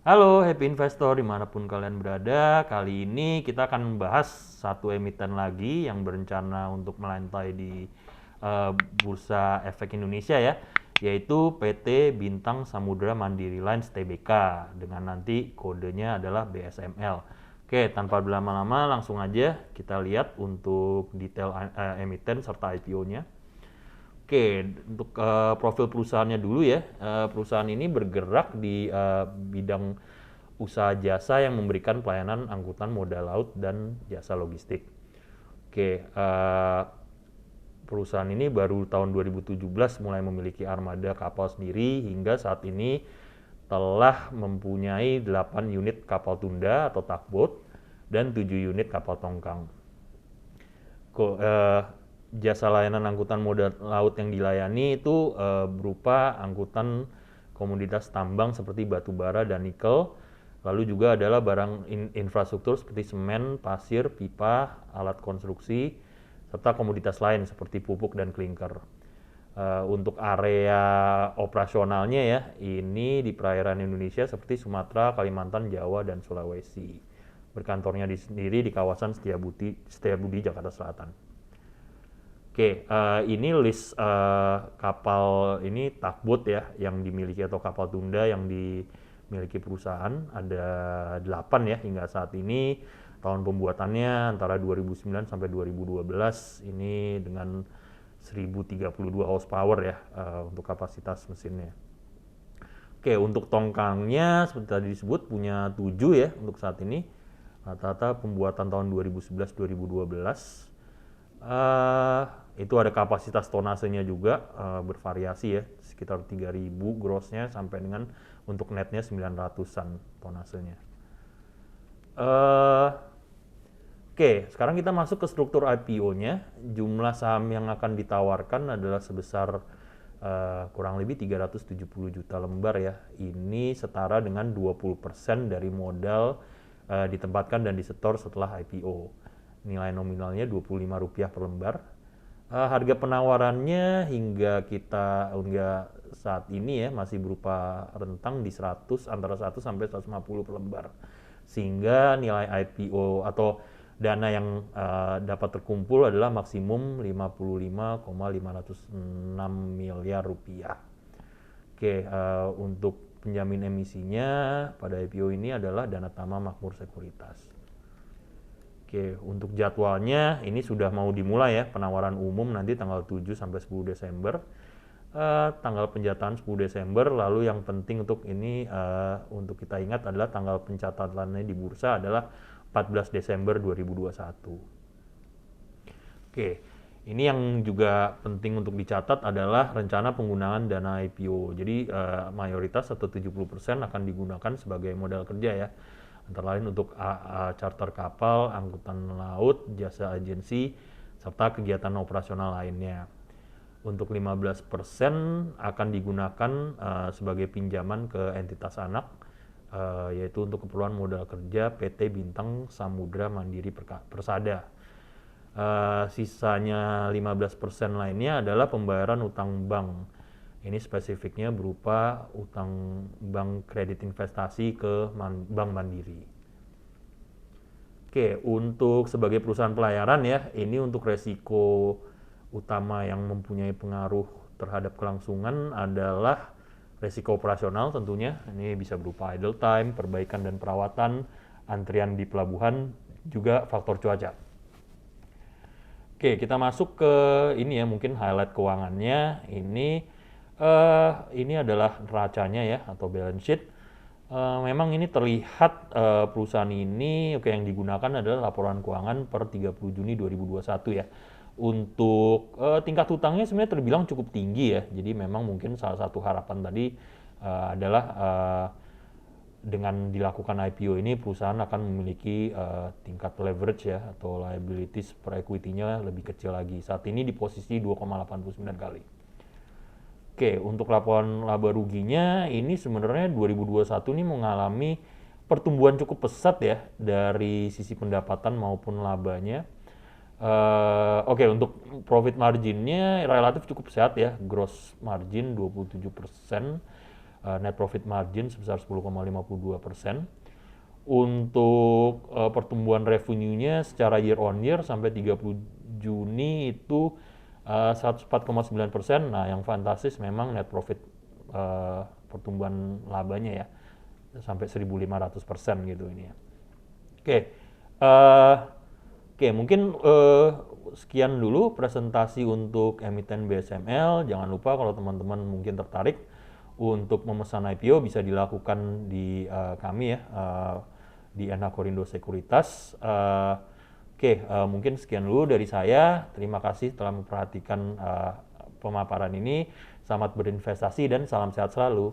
Halo Happy Investor dimanapun kalian berada. Kali ini kita akan membahas satu emiten lagi yang berencana untuk melantai di Bursa Efek Indonesia ya, yaitu PT Bintang Samudra Mandiri Lines Tbk dengan nanti kodenya adalah BSML. Oke, tanpa berlama-lama langsung aja kita lihat untuk detail emiten serta IPO-nya. Oke, untuk profil perusahaannya dulu ya. Perusahaan ini bergerak di bidang usaha jasa yang memberikan pelayanan angkutan modal laut dan jasa logistik. Oke, perusahaan ini baru tahun 2017 mulai memiliki armada kapal sendiri hingga saat ini telah mempunyai 8 unit kapal tunda atau tugboat dan 7 unit kapal tongkang. Jasa layanan angkutan modal laut yang dilayani itu berupa angkutan komoditas tambang seperti batu bara dan nikel, lalu juga adalah barang infrastruktur seperti semen, pasir, pipa, alat konstruksi, serta komoditas lain seperti pupuk dan klinker. Untuk area operasionalnya ya, ini di perairan Indonesia seperti Sumatera, Kalimantan, Jawa, dan Sulawesi. Berkantornya sendiri di kawasan Setiabudi, Jakarta Selatan. Oke, ini list kapal ini tugboat ya yang dimiliki atau kapal tunda yang dimiliki perusahaan ada 8 ya hingga saat ini. Tahun pembuatannya antara 2009 sampai 2012 ini dengan 1032 horsepower ya untuk kapasitas mesinnya. Oke, untuk tongkangnya seperti tadi disebut punya 7 ya untuk saat ini. Rata-rata pembuatan tahun 2011-2012. Itu ada kapasitas tonasenya juga bervariasi ya, sekitar 3.000 grossnya sampai dengan untuk netnya 900-an tonasenya. Oke, sekarang kita masuk ke struktur IPO-nya. Jumlah saham yang akan ditawarkan adalah sebesar kurang lebih 370 juta lembar ya. Ini setara dengan 20% dari modal ditempatkan dan disetor setelah IPO. Nilai nominalnya Rp25 per lembar. Harga penawarannya hingga saat ini ya masih berupa rentang di antara 100 sampai 150 per lembar. Sehingga nilai IPO atau dana yang dapat terkumpul adalah maksimum 55,506 miliar rupiah. Oke, untuk penjamin emisinya pada IPO ini adalah Dana Tama Makmur Sekuritas. Oke, untuk jadwalnya ini sudah mau dimulai ya, penawaran umum nanti tanggal 7 sampai 10 Desember. Tanggal penjatahan 10 Desember, lalu yang penting untuk ini untuk kita ingat adalah tanggal pencatatannya di bursa adalah 14 Desember 2021. Oke, ini yang juga penting untuk dicatat adalah rencana penggunaan dana IPO. Jadi mayoritas atau 70% akan digunakan sebagai modal kerja ya. Antara lain untuk charter kapal, angkutan laut, jasa agensi, serta kegiatan operasional lainnya. Untuk 15% akan digunakan sebagai pinjaman ke entitas anak, yaitu untuk keperluan modal kerja PT Bintang Samudra Mandiri Persada. Sisanya 15% lainnya adalah pembayaran utang bank. Ini spesifiknya berupa utang bank kredit investasi ke Bank Mandiri. Oke, untuk sebagai perusahaan pelayaran ya, ini untuk resiko utama yang mempunyai pengaruh terhadap kelangsungan adalah resiko operasional tentunya. Ini bisa berupa idle time, perbaikan dan perawatan, antrian di pelabuhan, juga faktor cuaca. Oke, kita masuk ke ini ya, mungkin highlight keuangannya. Ini adalah neracanya ya atau balance sheet. Memang ini terlihat perusahaan ini yang digunakan adalah laporan keuangan per 30 Juni 2021 ya. Untuk tingkat hutangnya sebenarnya terbilang cukup tinggi ya. Jadi memang mungkin salah satu harapan tadi adalah dengan dilakukan IPO ini perusahaan akan memiliki tingkat leverage ya atau liabilities per equity-nya lebih kecil lagi. Saat ini di posisi 2,89 kali. Oke, untuk laporan laba ruginya ini sebenarnya 2021 ini mengalami pertumbuhan cukup pesat ya dari sisi pendapatan maupun labanya. Untuk profit marginnya relatif cukup sehat ya, gross margin 27%, net profit margin sebesar 10,52%. Untuk pertumbuhan revenue-nya secara year on year sampai 30 Juni itu 104,9%. Nah, yang fantastis memang net profit pertumbuhan labanya ya sampai 1.500% gitu ini ya. Oke, mungkin sekian dulu presentasi untuk emiten BSML. Jangan lupa kalau teman-teman mungkin tertarik untuk memesan IPO bisa dilakukan di kami ya, di NH Korindo Sekuritas. Mungkin sekian dulu dari saya. Terima kasih telah memperhatikan pemaparan ini. Selamat berinvestasi dan salam sehat selalu.